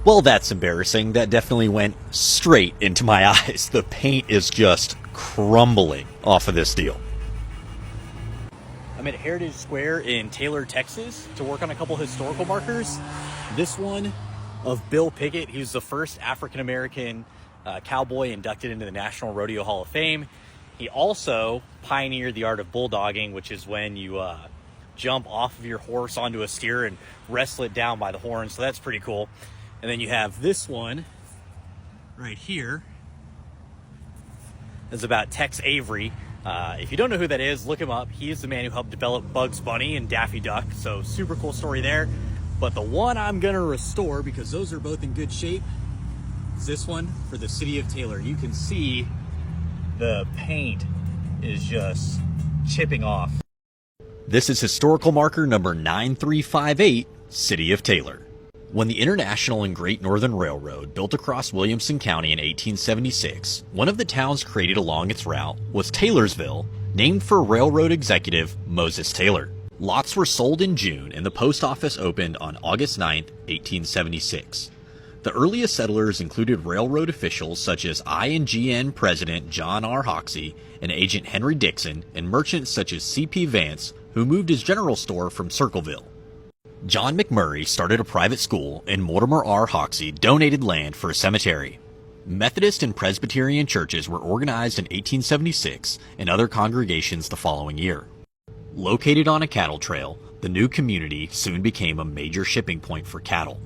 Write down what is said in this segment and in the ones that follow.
Well, that's embarrassing. That definitely went straight into my eyes. The paint is just crumbling off of this deal. I'm at Heritage Square in Taylor, Texas to work on a couple historical markers. This one of Bill Pickett. He was the first African-American cowboy inducted into the National Rodeo Hall of Fame. He also pioneered the art of bulldogging, which is when you jump off of your horse onto a steer and wrestle it down by the horns. So that's pretty cool. And then you have this one right here. It's about Tex Avery. If you don't know who that is, look him up. He is the man who helped develop Bugs Bunny and Daffy Duck. So super cool story there. But the one I'm gonna restore, because those are both in good shape, is this one for the city of Taylor. You can see the paint is just chipping off. This is historical marker number 9358, City of Taylor. When the International and Great Northern Railroad built across Williamson County in 1876, one of the towns created along its route was Taylorsville, named for railroad executive Moses Taylor. Lots were sold in June and the post office opened on August 9, 1876. The earliest settlers included railroad officials such as INGN President John R. Hoxie and Agent Henry Dixon, and merchants such as C.P. Vance, who moved his general store from Circleville. John McMurray started a private school, and Mortimer R. Hoxie donated land for a cemetery. Methodist and Presbyterian churches were organized in 1876 and other congregations the following year. Located on a cattle trail, the new community soon became a major shipping point for cattle.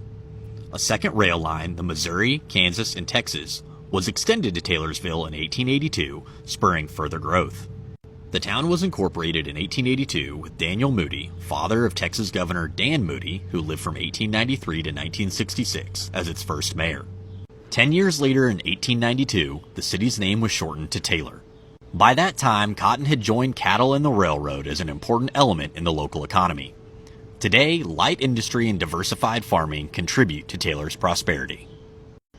A second rail line, the Missouri, Kansas, and Texas, was extended to Taylorsville in 1882, spurring further growth. The town was incorporated in 1882 with Daniel Moody, father of Texas Governor Dan Moody, who lived from 1893 to 1966, as its first mayor. 10 years later in 1892, the city's name was shortened to Taylor. By that time, cotton had joined cattle and the railroad as an important element in the local economy. Today, light industry and diversified farming contribute to Taylor's prosperity.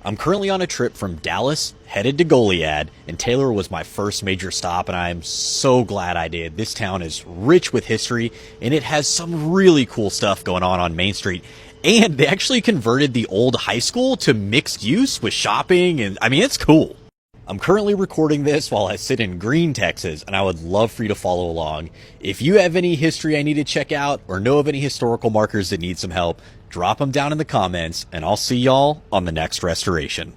I'm currently on a trip from Dallas, headed to Goliad, and Taylor was my first major stop, and I am so glad I did. This town is rich with history, and it has some really cool stuff going on Main Street. And they actually converted the old high school to mixed use with shopping, and I mean, it's cool. I'm currently recording this while I sit in Green, Texas, and I would love for you to follow along. If you have any history I need to check out or know of any historical markers that need some help, drop them down in the comments, and I'll see y'all on the next restoration.